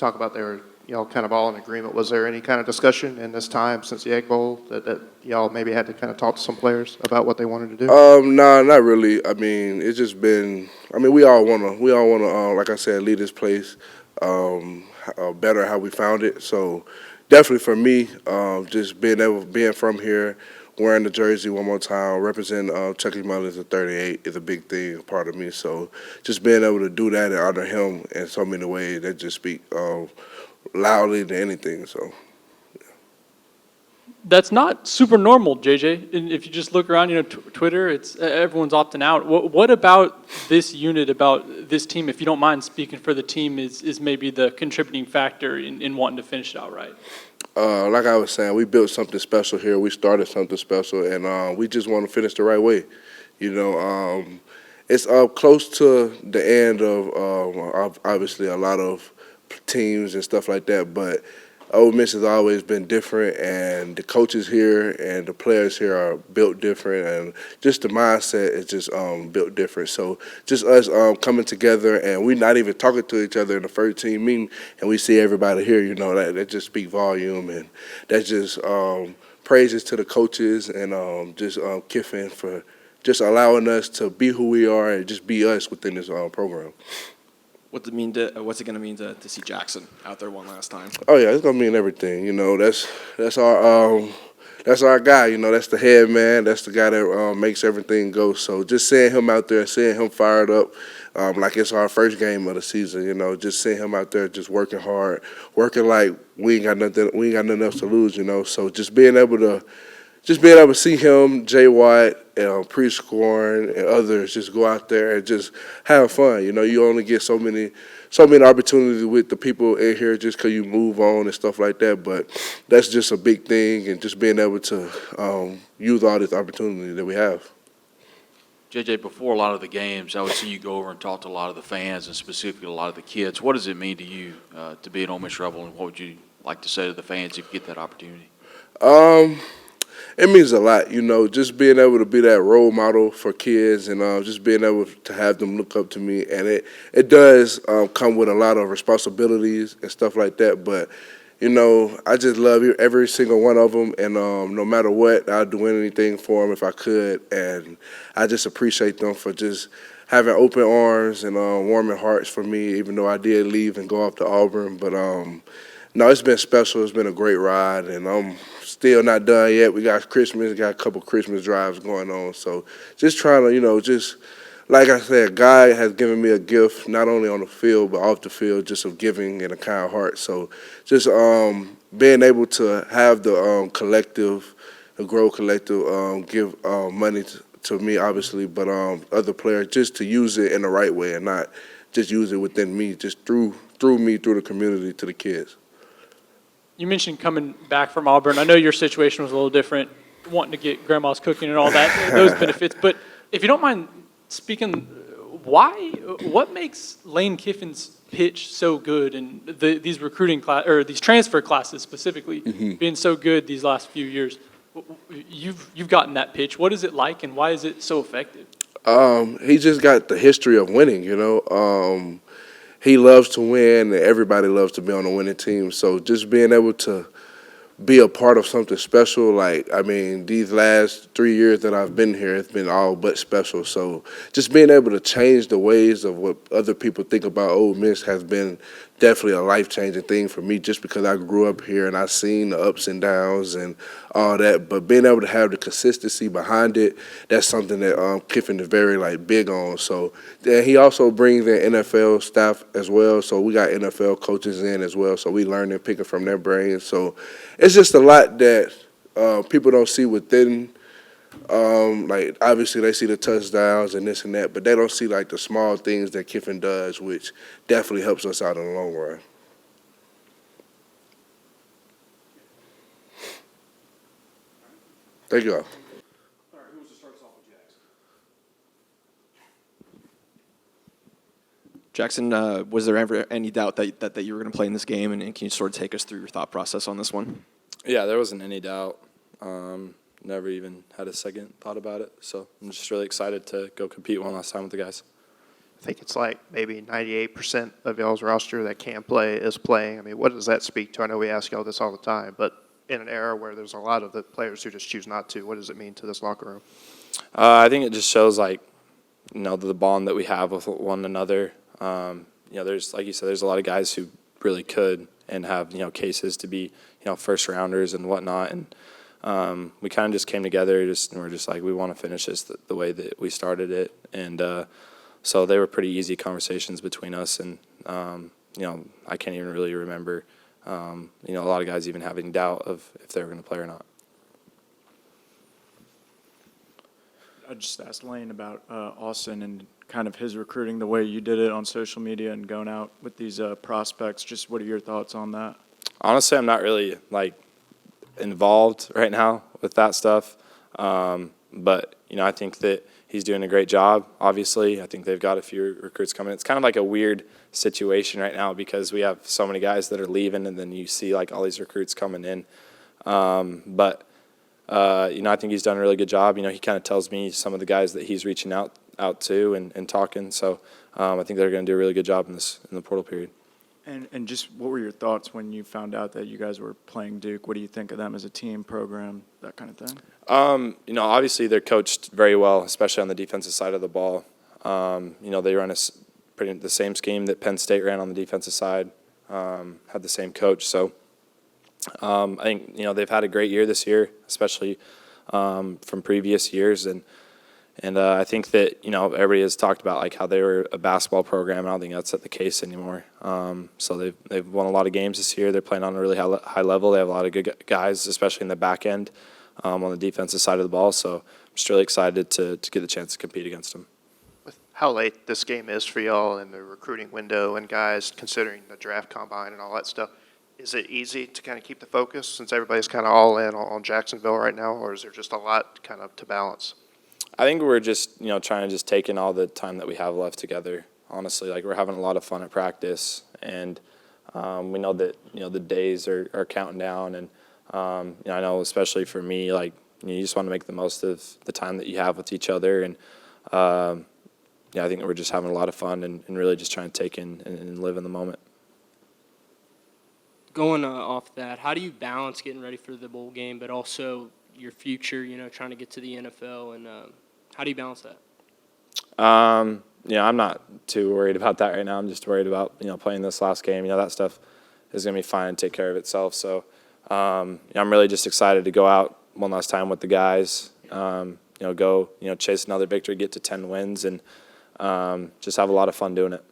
talk about they were y'all kind of all in agreement. Was there any kind of discussion in this time since the Egg Bowl that y'all maybe had to kind of talk to some players about what they wanted to do? No, not really. I mean, it's just been. I mean, we all wanna, like I said, lead this place better how we found it. So definitely for me, just being from here, wearing the jersey one more time, represent Chucky Mullins at 38 is a big thing, part of me. So just being able to do that and honor him in so many ways, that just speak loudly to anything. So. That's not super normal, JJ. And if you just look around, Twitter, it's everyone's opting out. What about this unit, about this team, if you don't mind speaking for the team, is maybe the contributing factor in wanting to finish it out right? Like I was saying, we built something special here. We started something special, and we just want to finish the right way. It's close to the end of obviously a lot of teams and stuff like that, but Ole Miss has always been different, and the coaches here and the players here are built different, and just the mindset is just built different. So just us coming together, and we're not even talking to each other in the first team meeting, and we see everybody here, that just speak volume, and that's just praises to the coaches and just Kiffin for just allowing us to be who we are and just be us within this program. What's it going to mean to see Jaxson out there one last time? Oh yeah, it's gonna mean everything. That's our guy. That's the head man. That's the guy that makes everything go. So just seeing him out there, seeing him fired up, like it's our first game of the season. Just seeing him out there, just working hard, working like we ain't got nothing else to lose. So just being able to see him, Jay Watt, pre-scoring, and others just go out there and just have fun. You only get so many opportunities with the people in here just because you move on and stuff like that. But that's just a big thing, and just being able to use all this opportunity that we have. JJ, before a lot of the games, I would see you go over and talk to a lot of the fans and specifically a lot of the kids. What does it mean to you to be an Ole Miss Rebel, and what would you like to say to the fans if you get that opportunity? It means a lot, just being able to be that role model for kids and just being able to have them look up to me. And it does come with a lot of responsibilities and stuff like that. But, I just love every single one of them. And no matter what, I'd do anything for them if I could. And I just appreciate them for just having open arms and warming hearts for me, even though I did leave and go off to Auburn. But, no, it's been special. It's been a great ride, and I'm still not done yet. We got Christmas, got a couple Christmas drives going on. So just trying to, just like I said, God has given me a gift, not only on the field, but off the field, just of giving and a kind heart. So just being able to have the collective, the Grow Collective, give money to me, obviously, but other players, just to use it in the right way and not just use it within me, just through me, through the community to the kids. You mentioned coming back from Auburn. I know your situation was a little different, wanting to get grandma's cooking and all that, those benefits. But if you don't mind speaking, what makes Lane Kiffin's pitch so good, and these recruiting class or these transfer classes specifically being so good these last few years? You've gotten that pitch. What is it like, and why is it so effective? He just got the history of winning. He loves to win, and everybody loves to be on a winning team. So just being able to be a part of something special, these last 3 years that I've been here, it's been all but special. So just being able to change the ways of what other people think about Ole Miss has been definitely a life-changing thing for me, just because I grew up here and I've seen the ups and downs and all that. But being able to have the consistency behind it, that's something that Kiffin is very big on. So he also brings in NFL staff as well. So we got NFL coaches in as well. So we learn and picking from their brains. So it's just a lot that people don't see within. Obviously they see the touchdowns and this and that, but they don't see the small things that Kiffin does, which definitely helps us out in the long run. Thank you all. All right, who wants to start us off with Jaxson? Jaxson, was there ever any doubt that you were going to play in this game, and can you sort of take us through your thought process on this one? Yeah, there wasn't any doubt. Never even had a second thought about it. So I'm just really excited to go compete one last time with the guys. think it's like maybe 98% of y'all's roster that can play is playing. I mean, what does that speak to? I know we ask y'all this all the time, but in an era where there's a lot of the players who just choose not to, what does it mean to this locker room? I think it just shows, like, the bond that we have with one another. There's, like you said, there's a lot of guys who really could and have, cases to be, first rounders and whatnot. And we kind of just came together and we're just like, we want to finish this the way that we started it. And so they were pretty easy conversations between us. And, I can't even really remember, a lot of guys even having doubt of if they were going to play or not. I just asked Lane about Austin and kind of his recruiting, the way you did it on social media and going out with these prospects. Just what are your thoughts on that? Honestly, I'm not really, involved right now with that stuff. But, I think that he's doing a great job, obviously. I think they've got a few recruits coming. It's kind of like a weird situation right now because we have so many guys that are leaving and then you see, all these recruits coming in. I think he's done a really good job. He kind of tells me some of the guys that he's reaching out to and talking. So I think they're going to do a really good job in the portal period. And just what were your thoughts when you found out that you guys were playing Duke? What do you think of them as a team, program, that kind of thing? Obviously they're coached very well, especially on the defensive side of the ball. They run the same scheme that Penn State ran on the defensive side, had the same coach. So I think, they've had a great year this year, especially from previous years. And I think that, everybody has talked about, how they were a basketball program. I don't think that's the case anymore. So they've won a lot of games this year. They're playing on a really high level. They have a lot of good guys, especially in the back end on the defensive side of the ball. So I'm just really excited to get the chance to compete against them. With how late this game is for y'all in the recruiting window and guys considering the draft combine and all that stuff, is it easy to kind of keep the focus since everybody's kind of all in on Jacksonville right now, or is there just a lot kind of to balance? I think we're just, trying to just take in all the time that we have left together. Honestly, we're having a lot of fun at practice, and we know that, the days are counting down. And, I know especially for me, you just want to make the most of the time that you have with each other. And, I think we're just having a lot of fun and really just trying to take in and live in the moment. Going off that, how do you balance getting ready for the bowl game, but also your future, trying to get to the NFL, and how do you balance that? I'm not too worried about that right now. I'm just worried about, playing this last game. That stuff is going to be fine and take care of itself. So I'm really just excited to go out one last time with the guys, go, chase another victory, get to 10 wins, and just have a lot of fun doing it.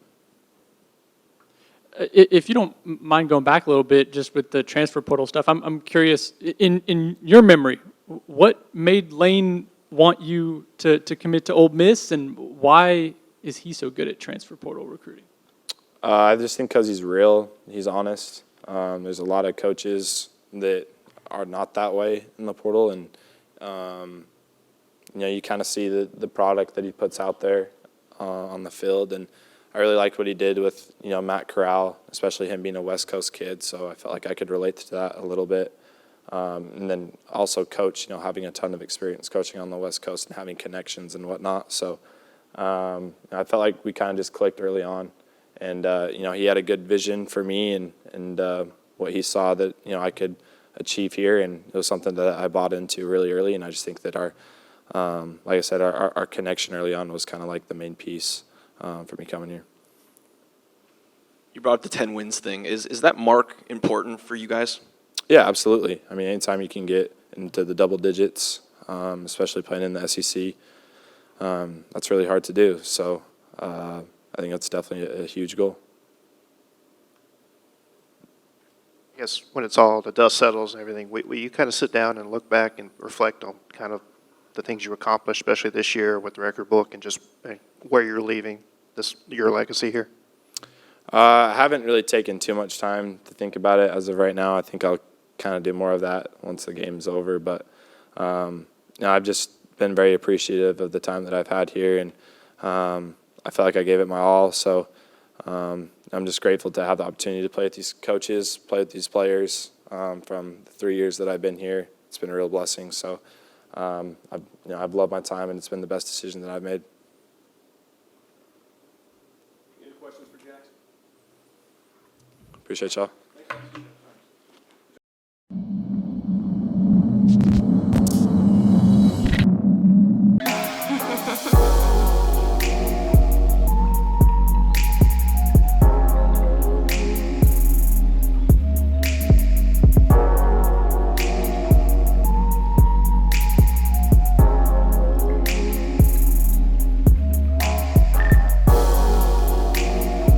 If you don't mind going back a little bit, just with the transfer portal stuff, I'm curious, in your memory, what made Lane want you to commit to Ole Miss, and why is he so good at transfer portal recruiting? I just think because he's real, he's honest. There's a lot of coaches that are not that way in the portal, and you kind of see the product that he puts out there on the field. And I really liked what he did with Matt Corral, especially him being a West Coast kid. So I felt like I could relate to that a little bit. And then also coach, having a ton of experience coaching on the West Coast and having connections and whatnot. So I felt like we kind of just clicked early on. And, he had a good vision for me and what he saw that, I could achieve here. And it was something that I bought into really early. And I just think that like I said, our connection early on was kind of like the main piece for me coming here. You brought up the 10 wins thing. Is that mark important for you guys? Yeah, absolutely. I mean, anytime you can get into the double digits, especially playing in the SEC, that's really hard to do. So I think that's definitely a huge goal. I guess when it's all, the dust settles and everything, will you kind of sit down and look back and reflect on kind of the things you accomplished, especially this year with the record book, and just where you're leaving your legacy here? I haven't really taken too much time to think about it as of right now. I think I'll kind of do more of that once the game's over. But I've just been very appreciative of the time that I've had here, and I feel like I gave it my all. So I'm just grateful to have the opportunity to play with these coaches, play with these players from the 3 years that I've been here. It's been a real blessing. So I've loved my time, and it's been the best decision that I've made. Appreciate y'all.